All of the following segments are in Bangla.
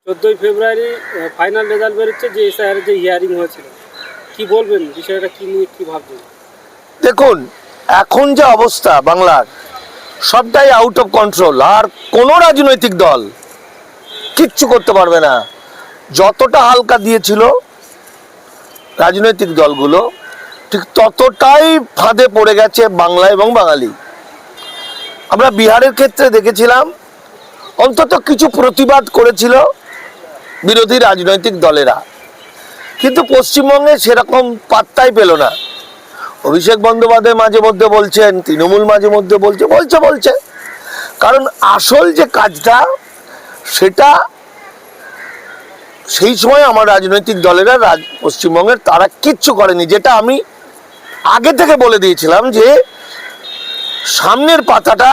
14 ফেব্রুয়ারি ফাইনাল রেজাল্ট বেরোচ্ছে যে এসআইআর যে হিয়ারিং হয়েছিল, কি বলবেন বিষয়টা, কি নিয়ে কি ভাবছেন? দেখুন, এখন যে অবস্থা বাংলার, সবটাই আউট অফ কন্ট্রোল। আর কোনো রাজনৈতিক দল কিচ্ছু করতে পারবে না। যতটা হালকা দিয়েছিল রাজনৈতিক দলগুলো, ঠিক ততটাই ফাঁদে পড়ে গেছে বাংলা এবং বাঙালি। আমরা বিহারের ক্ষেত্রে দেখেছিলাম, অন্তত কিছু প্রতিবাদ করেছিল বিরোধী রাজনৈতিক দলেরা, কিন্তু পশ্চিমবঙ্গে সেরকম পাত্তাই পেল না। অভিষেক বন্দ্যোপাধ্যায় মাঝে মধ্যে বলছেন, তৃণমূল মাঝে মধ্যে বলছে, কারণ আসল যে কাজটা সেটা সেই সময় আমার রাজনৈতিক দলেরা পশ্চিমবঙ্গের তারা কিচ্ছু করেনি। যেটা আমি আগে থেকে বলে দিয়েছিলাম যে সামনের পাতাটা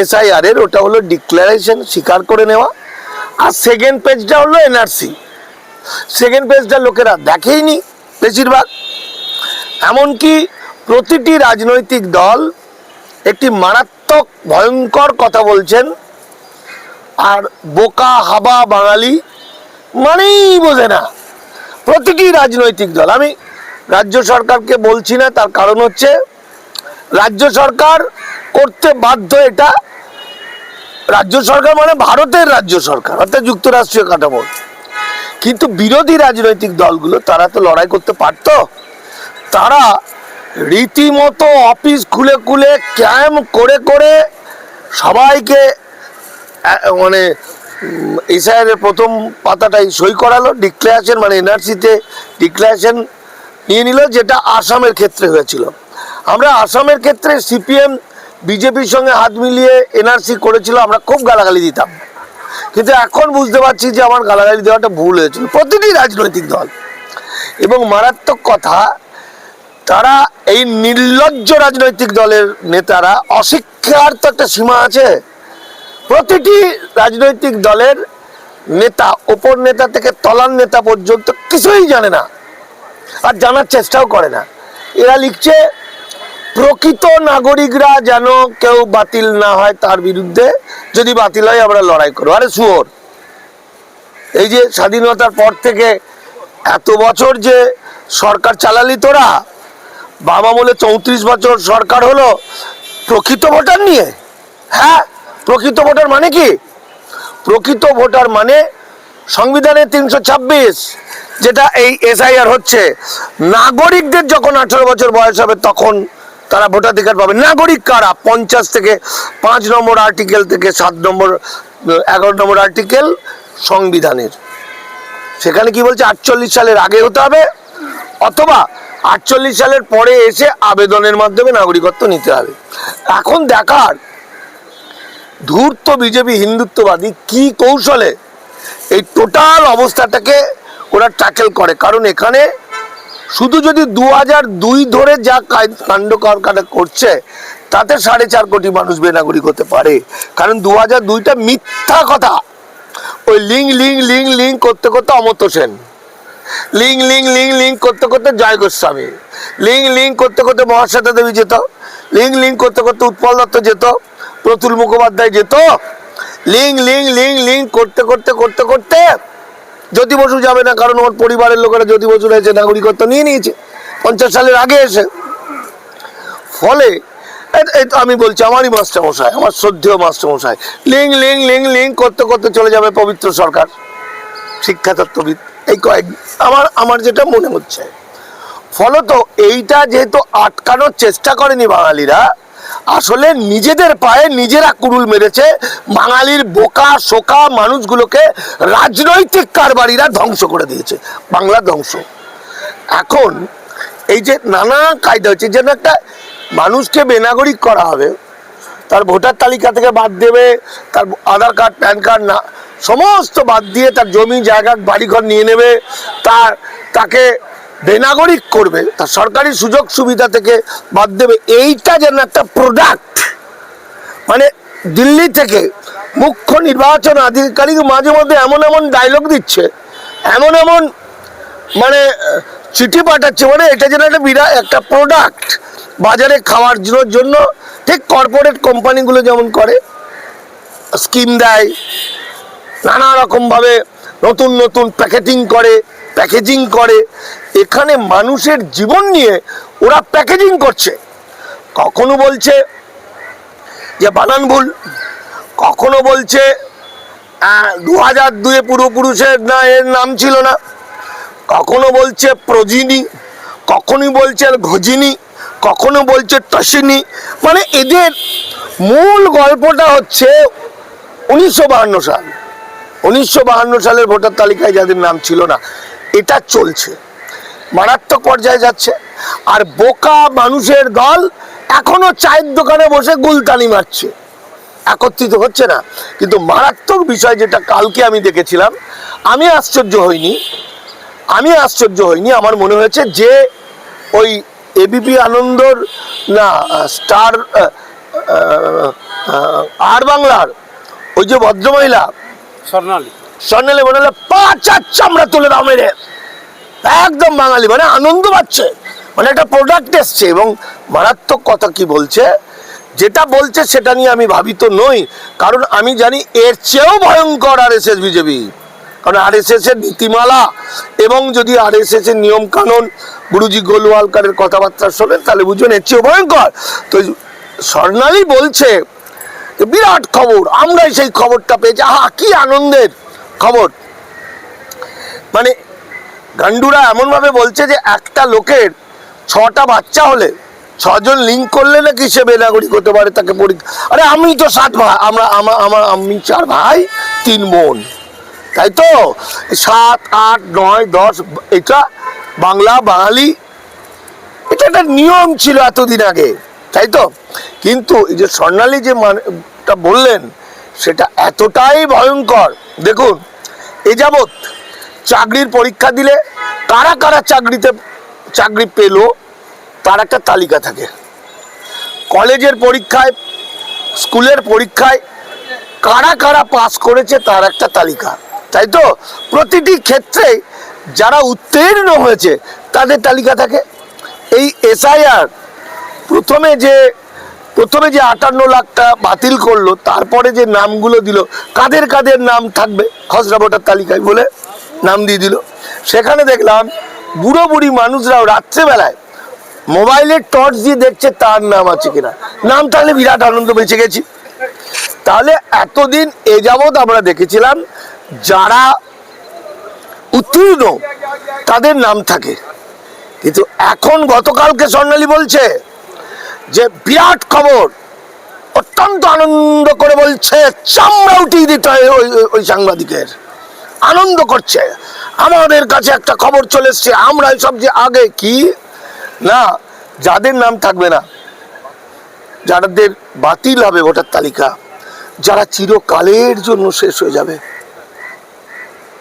এসআইআর এর, ওটা হলো ডিক্লারেশন, স্বীকার করে নেওয়া, আর সেকেন্ড পেজটা হলো এনআরসি। সেকেন্ড পেজটা লোকেরা দেখেইনি বেশিরভাগ। এমনকি প্রতিটি রাজনৈতিক দল একটি মারাত্মক ভয়ঙ্কর কথা বলছেন, আর বোকা হাবা বাঙালি মানেই বোঝে না প্রতিটি রাজনৈতিক দল। আমি রাজ্য সরকারকে বলছি না, তার কারণ হচ্ছে রাজ্য সরকার করতে বাধ্য। এটা রাজ্য সরকার মানে ভারতের রাজ্য সরকার, অর্থাৎ যুক্তরাষ্ট্রীয় কাঠামো। কিন্তু বিরোধী রাজনৈতিক দলগুলো তারা তো লড়াই করতে পারত। তারা রীতিমতো অফিস খুলে খুলে ক্যাম্প করে করে সবাইকে মানে এসআইআর এর প্রথম পাতাটাই সই করালো, ডিক্লারেশন মানে এনআরসিতে ডিক্লারেশন নিয়ে নিল, যেটা আসামের ক্ষেত্রে হয়েছিল। আমরা আসামের ক্ষেত্রে সিপিএম বিজেপির সঙ্গে হাত মিলিয়ে এনআরসি করেছিল, আমরা খুব গালাগালি দিতাম, কিন্তু এখন বুঝতে পারছি যে আমার গালাগালি দেওয়াটা ভুল হয়েছিল। প্রতিটি রাজনৈতিক দল, এবং মারাত্মক কথা, তারা এই নির্লজ্জ রাজনৈতিক দলের নেতারা, অশিক্ষার তো একটা সীমা আছে। প্রতিটি রাজনৈতিক দলের নেতা, ওপর নেতা থেকে তলার নেতা পর্যন্ত কিছুই জানে না, আর জানার চেষ্টাও করে না। এরা লিখছে প্রকৃত নাগরিকরা যেন কেউ বাতিল না হয়, তার বিরুদ্ধে যদি বাতিল হয় আমরা লড়াই করবো। আরে শুয়োর, এই যে স্বাধীনতার পর থেকে এত বছর যে সরকার চালালি তোরা, বাম আমলে 34 বছর সরকার হলো প্রকৃত ভোটার নিয়ে। হ্যাঁ, প্রকৃত ভোটার মানে কি? প্রকৃত ভোটার মানে সংবিধানের 326, যেটা এই এসআইআর হচ্ছে, নাগরিকদের যখন 18 বছর বয়স হবে তখন তারা ভোটাধিকার পাবে। নাগরিক কারা? 50 থেকে 5 নম্বর আর্টিকেল থেকে 7 নম্বর 11 নম্বর আর্টিকেল সংবিধানের। সেখানে কি বলছে? 48 সালের আগে হতে হবে, অথবা 48 সালের পরে এসে আবেদনের মাধ্যমে নাগরিকত্ব নিতে হবে। এখন দেখার ধূর্ত বিজেপি হিন্দুত্ববাদী কি কৌশলে এই টোটাল অবস্থাটাকে ওরা ট্যাকেল করে। কারণ এখানে শুধু যদি 2002 ধরে যা কাণ্ড কারখানা করছে, তাতে 4.5 কোটি মানুষ বেনাগরিক হতে পারে। কারণ 2002টা মিথ্যা কথা। ওই লিঙ্ক করতে করতে অমর্ত্য সেন, লিঙ্ক করতে করতে জয় গোস্বামী, লিঙ্ক করতে করতে মহাশ্বেতা দেবী যেত, লিঙ্ক করতে করতে উৎপল দত্ত যেত, প্রতুল মুখোপাধ্যায় যেত, লিঙ্ক করতে করতে করতে করতে জ্যোতি বসু যাবে না, কারণ ওর পরিবারের লোকেরা জ্যোতি বসু রয়েছে, নাগরিকত্ব নিয়ে নিয়েছে 50 সালের আগে এসে। ফলে আমি বলছি, আমারই মাস্টারমশাই, আমার শ্রদ্ধেয় মাস্টারমশাই, লিঙ্ক করতে করতে চলে যাবে পবিত্র সরকার, শিক্ষাতত্ত্ববিদ। এই আমার যেটা মনে হচ্ছে, ফলত এইটা যেহেতু আটকানোর চেষ্টা করেনি বাঙালিরা, আসলে নিজেদের পায়ে নিজেরা কুড়ুল মেরেছে। বাঙালির বোকা শোকা মানুষগুলোকে রাজনৈতিক কারবারিরা ধ্বংস করে দিয়েছে, বাংলা ধ্বংস। এখন এই যে নানা কায়দা হচ্ছে, যেন একটা মানুষকে বেনাগরিক করা হবে, তার ভোটার তালিকা থেকে বাদ দেবে, তার আধার কার্ড প্যান কার্ড না সমস্ত বাদ দিয়ে তার জমি জায়গা বাড়িঘর নিয়ে নেবে, তাকে বেনাগরিক করবে, তার সরকারি সুযোগ সুবিধা থেকে বাদ দেবে। এইটা যেন একটা প্রোডাক্ট, মানে দিল্লি থেকে মুখ্য নির্বাচন আধিকারিক মাঝে মধ্যে এমন ডায়লগ দিচ্ছে, এমন মানে চিঠি পাঠাচ্ছে, মানে এটা যেন একটা বিরাট একটা প্রোডাক্ট বাজারে খাওয়ার জন্য। ঠিক কর্পোরেট কোম্পানিগুলো যেমন করে, স্কিম দেয়, নানা রকমভাবে নতুন নতুন প্যাকেজিং করে। এখানে মানুষের জীবন নিয়ে ওরা প্যাকেজিং করছে। কখনো বলছে যে বানান ভুল, কখনো বলছে 2002 পূর্বপুরুষের না এর নাম ছিল না, কখনো বলছে প্রজিনী, কখনো বলছে ঘজিনী, কখনো বলছে টসিনী। মানে এদের মূল গল্পটা হচ্ছে 1952 সাল, 1952 সালের ভোটার তালিকায় যাদের নাম ছিল না, এটা চলছে, মারাত্মক পর্যায়ে যাচ্ছে। আর বোকা মানুষের দল এখনো চায়ের দোকানে বসে গুলতানি মারছে, একত্রিত হচ্ছে না। কিন্তু মারাত্মক বিষয় যেটা কালকে আমি দেখেছিলাম, আমি আশ্চর্য হইনি। আমার মনে হয়েছে যে ওই এবিপি আনন্দর না স্টার আর বাংলার ওই যে ভদ্রমহিলা স্বর্ণালী মনে হলো 5 চামড়া তুলে দাও মেরে, একদম বাঙালি, মানে আনন্দ পাচ্ছে, মানে একটা প্রোডাক্ট এসছে। এবং মারাত্মক কথা কি বলছে, যেটা বলছে সেটা নিয়ে আমি ভাবিত নই, কারণ আমি জানি এর চেয়েও ভয়ঙ্কর আরএসএস বিজেপি। কারণ আরএসএস এর নীতিমালা এবং যদি আরএসএস এর নিয়ম কানুন গুরুজি গোলওয়ালকারের কথাবার্তা শোনেন তাহলে বুঝবেন এর চেয়েও ভয়ঙ্কর। তো স্বর্ণালী বলছে বিরাট খবর, আমরাই সেই খবরটা পেয়েছি, আহা কি আনন্দের খবর। মানে গান্ডুরা এমন ভাবে বলছে যে একটা লোকের 6টা বাচ্চা হলে 6জন লিঙ্ক করলে নাকি সে বেনাগরিক হতে পারে, তাকে পরীক্ষা। আরে আমি তো 7 ভাই, আমি 4 ভাই 3 বোন, তাই তো 7, 8, 9, 10, এটা বাঙালি, এটা একটা নিয়ম ছিল এতদিন আগে, তাই তো। কিন্তু এই যে স্বর্ণালী যে মানেটা বললেন সেটা এতটাই ভয়ঙ্কর। দেখুন, এ যাবৎ চাকরির পরীক্ষা দিলে কারা কারা চাকরি পেল তার একটা তালিকা থাকে। কলেজের পরীক্ষায়, স্কুলের পরীক্ষায় কারা কারা পাস করেছে তার একটা তালিকা, তাই তো। প্রতিটি ক্ষেত্রে যারা উত্তীর্ণ হয়েছে তাদের তালিকা থাকে। এই এসআইআর প্রথমে যে 58 লাখটা বাতিল করলো, তারপরে যে নামগুলো দিল, কাদের কাদের নাম থাকবে খসড়া ভোটার তালিকায় বলে নাম দিয়ে দিল। সেখানে দেখলাম বুড়ো বুড়ি মানুষরাও রাত্রেবেলায় মোবাইলের টর্চ দিয়ে দেখছে তার নাম আছে কিনা, নাম থাকলে বিরাট আনন্দ, বেঁচে গেছি। তাহলে এতদিন এ যাবৎ আমরা দেখেছিলাম যারা উত্তীর্ণ তাদের নাম থাকে, কিন্তু এখন গতকালকে স্বর্ণালী বলছে যে বিরাট খবর, অত্যন্ত আনন্দ করে বলছে, চামড়া উঠিয়ে দিতে হয় ওই সাংবাদিকের, আনন্দ করছে, আমাদের কাছে একটা খবর চলে এসছে, আমরা সবচেয়ে আগে। কি না, যাদের নাম থাকবে না, যাদের বাতিল হবে ভোটার তালিকা, যারা চিরকালের জন্য শেষ হয়ে যাবে,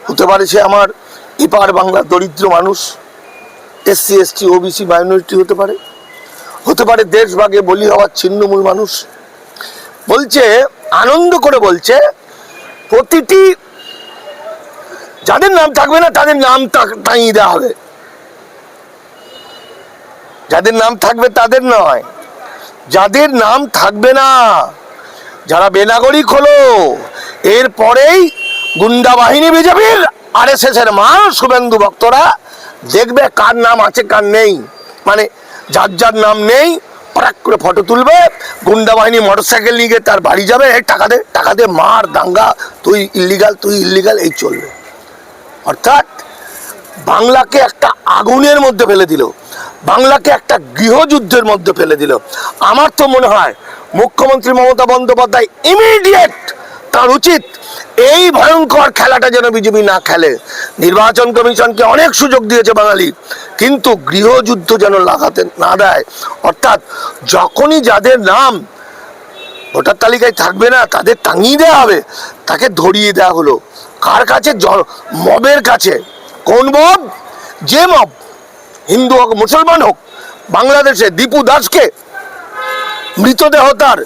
হতে পারে সে আমার এপার বাংলার দরিদ্র মানুষ, SC ST OBC মাইনরিটি হতে পারে দেশভাগে বলি হওয়ার ছিন্নমূল মানুষ। বলছে, আনন্দ করে বলছে, প্রতিটি যাদের নাম থাকবে না তাদের নাম টাঙিয়ে দেওয়া হবে, যাদের নাম থাকবে তাদের নয়, যাদের নাম থাকবে না, যারা বেনাগরিক হলো, এরপরেই গুন্ডা বাহিনী বিজেপির আরএসএস এর মা শুভেন্দু ভক্তরা দেখবে কার নাম আছে কার নেই। মানে যার নাম নেই পরাক করে ফটো তুলবে, গুন্ডা বাহিনী মোটরসাইকেল নিয়ে গিয়ে তার বাড়ি যাবে, টাকা দে মার দাঙ্গা, তুই ইল্লিগাল, এই চলবে। অর্থাৎ বাংলাকে একটা আগুনের মধ্যে ফেলে দিল, বাংলাকে একটা গৃহযুদ্ধের মধ্যে ফেলে দিল। আমার তো মনে হয় মুখ্যমন্ত্রী মমতা বন্দ্যোপাধ্যায় ইমিডিয়েট, তার উচিত এই ভয়ঙ্কর খেলাটা যেন বিজেপি না খেলে। নির্বাচন কমিশনকে অনেক সুযোগ দিয়েছে বাঙালি, কিন্তু গৃহযুদ্ধ যেন লাগাতে না দেয়। অর্থাৎ যখনই যাদের নাম ভোটার তালিকায় থাকবে না তাদের টাঙিয়ে দেওয়া হবে, তাকে ধরিয়ে দেওয়া হলো কার কাছে? মবের কাছে। কোন মব? যে মব, হিন্দু হোক মুসলমান হোক, বাংলাদেশে দীপু দাসকে মৃতদেহ তার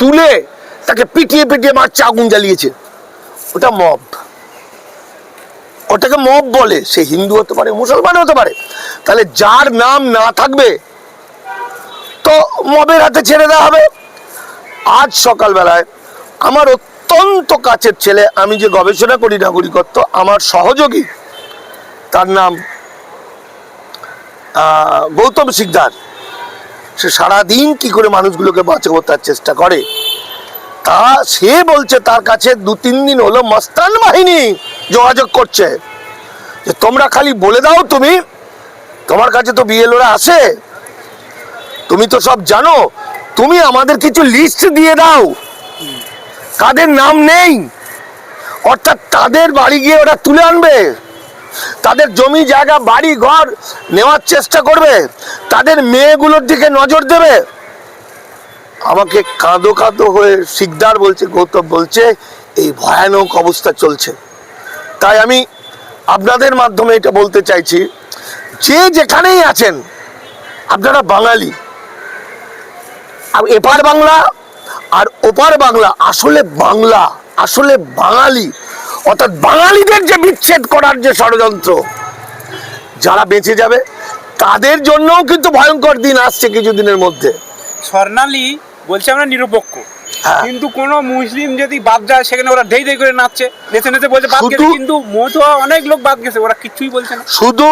তুলে তাকে পিটিয়ে মারছে, আগুন জ্বালিয়েছে, ওটা মব, ওটাকে মব বলে। সে হিন্দু হতে পারে, মুসলমান হতে পারে। তাহলে যার নাম না থাকবে তো মবের হাতে ছেড়ে দেওয়া হবে। আজ সকালবেলায় আমার অত্যন্ত কাছের ছেলে, আমি যে গবেষণা করি নাগরিকত্ব, আমার সহযোগী, তার নাম গৌতম শিকদার, সে সারাদিন কি করে মানুষগুলোকে বাঁচাবো তার চেষ্টা করে। সে বলছে তার কাছে 2-3 দিন হলো মস্তান বাহিনী যোগাযোগ করছে যে তোমরা খালি বলে দাও, তুমি তোমার কাছে তো বিএলওরা আসে, তুমি তো সব জানো, তুমি আমাদের কিছু লিস্ট দিয়ে দাও কাদের নাম নেই, অর্থাৎ তাদের বাড়ি গিয়ে ওরা তুলে আনবে, তাদের জমি জায়গা বাড়ি ঘর নেওয়ার চেষ্টা করবে, তাদের মেয়েগুলোর দিকে নজর দেবে। আমাকে কাঁদো কাঁদো হয়ে শিকদার বলছে, গৌতম বলছে এই ভয়ানক অবস্থা চলছে। তাই আমি আপনাদের মাধ্যমে এটা বলতে চাইছি, যে যেখানেই আছেন আপনারা বাঙালি, এপার বাংলা আর ওপার বাংলা আসলে বাংলা, আসলে বাঙালি, অর্থাৎ বাঙালিদের যে বিচ্ছেদ করার যে ষড়যন্ত্র, যারা বেঁচে যাবে তাদের জন্যও কিন্তু ভয়ঙ্কর দিন আসছে কিছুদিনের মধ্যে। স্বর্ণালী বলছে আমরা নিরপেক্ষ, কিন্তু কোন মুসলিম যদি বাদ যায় সেখানে ওরা ধেই ধেই করে নাচছে, নেচে নেচে বলছে বাদ গেছে, কিন্তু মতুয়া অনেক লোক বাদ গেছে, ওরা কিছুই বলছে না। শুধু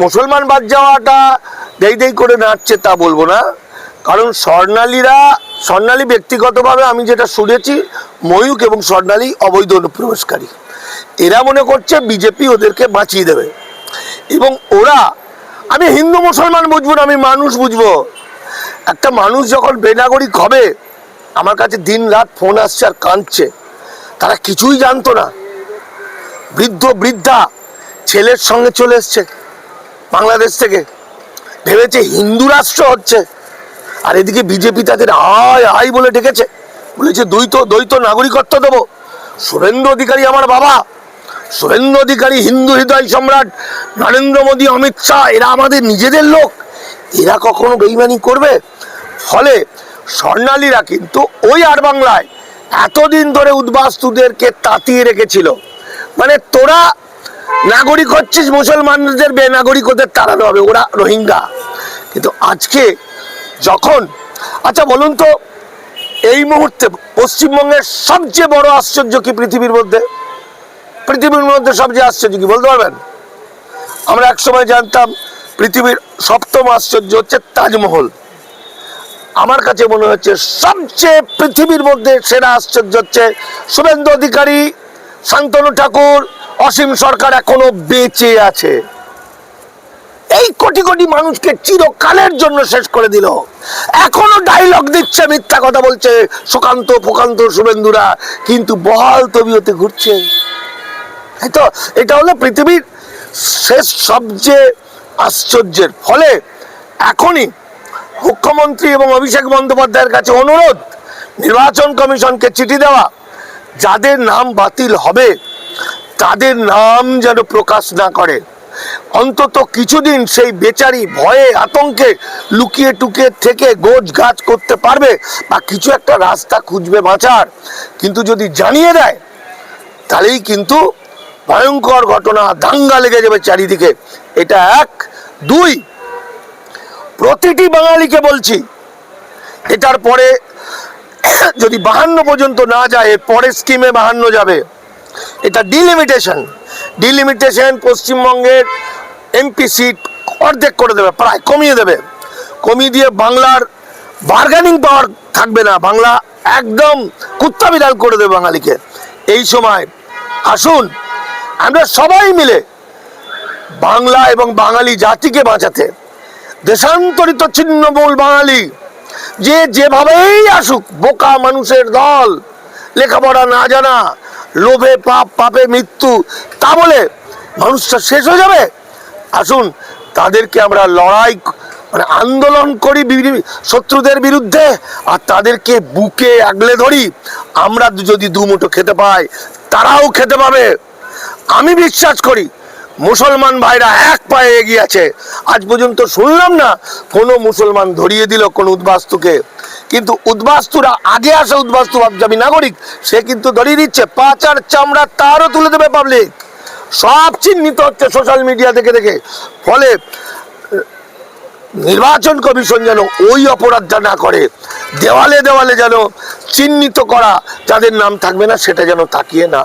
মুসলমান বাদ যাওয়াটা দেই দেই করে নাচছে তা বলবো না, কারণ স্বর্ণালী ব্যক্তিগতভাবে আমি যেটা শুনেছি, ময়ূক এবং স্বর্ণালী অবৈধ অনুপ্রবেশকারী, এরা মনে করছে বিজেপি ওদেরকে বাঁচিয়ে দেবে। এবং ওরা, আমি হিন্দু মুসলমান বুঝবো না, আমি মানুষ বুঝবো। একটা মানুষ যখন বেনাগরিক হবে, আমার কাছে দিন রাত ফোন আসছে আর কাঁদছে, তারা কিছুই জানতো না, বৃদ্ধ বৃদ্ধা ছেলের সঙ্গে চলে এসছে বাংলাদেশ থেকে, ভেবেছে হিন্দু রাষ্ট্র হচ্ছে, আর এদিকে বিজেপি তাদের আয় আয় বলে ডেকেছে, বলেছে দ্বৈত নাগরিকত্ব দেবো। শুভেন্দু অধিকারী আমার বাবা, শুভেন্দু অধিকারী হিন্দু হৃদয় সম্রাট, নরেন্দ্র মোদী, অমিত শাহ, এরা আমাদের নিজেদের লোক, এরা কখনো বেইমানি করবে? ফলে স্বর্ণালীরা কিন্তু ওই আর বাংলায় এতদিন ধরে উদ্বাস্তুদেরকে তাতিয়ে রেখেছিল, মানে তোরা নাগরিক হচ্ছিস, মুসলমানদের বেনাগরিক ওদের তাড়ানো হবে, ওরা রোহিঙ্গা। কিন্তু আজকে যখন, আচ্ছা বলুন তো, এই মুহূর্তে পশ্চিমবঙ্গের সবচেয়ে বড় আশ্চর্য কি পৃথিবীর মধ্যে? পৃথিবীর মধ্যে সবচেয়ে আশ্চর্য কি বলতে পারবেন? আমরা একসময় জানতাম পৃথিবীর 7ম আশ্চর্য হচ্ছে তাজমহল। আমার কাছে মনে হচ্ছে সবচেয়ে পৃথিবীর মধ্যে সেরা আশ্চর্য হচ্ছে শুভেন্দু অধিকারী, শান্তনু ঠাকুর, অসীম সরকার এখনো বেঁচে আছে। এই কোটি কোটি মানুষকে চিরকালের জন্য শেষ করে দিল, এখনো ডায়লগ দিচ্ছে, মিথ্যা কথা বলছে সুকান্ত ফোকান্ত শুভেন্দুরা, কিন্তু বহাল তবিয়তে ঘুরছে। তো এটা হলো পৃথিবীর শেষ সবচেয়ে আশ্চর্যের। ফলে এখনই মুখ্যমন্ত্রী এবং অভিষেক বন্দ্যোপাধ্যায়ের কাছে অনুরোধ, নির্বাচন কমিশনকে চিঠি দেওয়া, যাদের নাম বাতিল হবে তাদের নাম যেন প্রকাশ না করে, অন্তত কিছুদিন সেই বেচারি ভয়ে আতঙ্কে লুকিয়ে টুকিয়ে থেকে গোছ গাছ করতে পারবে বা কিছু একটা রাস্তা খুঁজবে বাঁচার। কিন্তু যদি জানিয়ে দেয় তাহলেই কিন্তু ভয়ঙ্কর ঘটনা, দাঙ্গা লেগে যাবে চারিদিকে। এটা 1। 2, প্রতিটি বাঙালিকে বলছি, এটার পরে যদি 52 পর্যন্ত না যায়, এর পরের স্কিমে 52 যাবে। এটা ডিলিমিটেশন পশ্চিমবঙ্গের এমপি সিট অর্ধেক করে দেবে, প্রায় কমিয়ে দেবে, কমিয়ে দিয়ে বাংলার বার্গেনিং পাওয়ার থাকবে না, বাংলা একদম কুত্তা বিড়াল করে দেবে বাঙালিকে। এই সময় আসুন আমরা সবাই মিলে বাংলা এবং বাঙালি জাতিকে বাঁচাতে, দেশান্তরিত ছিন্নমূল বাঙালি যে যেভাবেই আসুক, বোকা মানুষের দল, লেখাপড়া না জানা, লোভে পাপ, পাপে মৃত্যু, তা বলে মানুষটা শেষ হয়ে যাবে? আসুন তাদেরকে আমরা লড়াই, মানে আন্দোলন করি শত্রুদের বিরুদ্ধে, আর তাদেরকে বুকে আগলে ধরি। আমরা যদি 2 মুঠো খেতে পাই, তারাও খেতে পাবে। আমি বিশ্বাস করি মুসলমান ভাইরা এক পায়ে এগিয়ে আছে। আজ পর্যন্ত শুনলাম না কোনো মুসলমান ধরিয়ে দিল কোনো উদ্বাস্তুকে, কিন্তু উদ্বাস্তুরা আগে আসে, উদ্বাস্তু ভাবজাবি নাগরিক, সে কিন্তু ধরিয়ে দিচ্ছে, পাচার চামড়া তারও তুলে দেবে পাবলিক। সব চিহ্নিত হচ্ছে সোশ্যাল মিডিয়া থেকে দেখে। ফলে নির্বাচন কমিশন যেন ওই অপরাধটা না করে, দেওয়ালে দেওয়ালে যেন চিহ্নিত করা যাদের নাম থাকবে না সেটা যেন তাকিয়ে না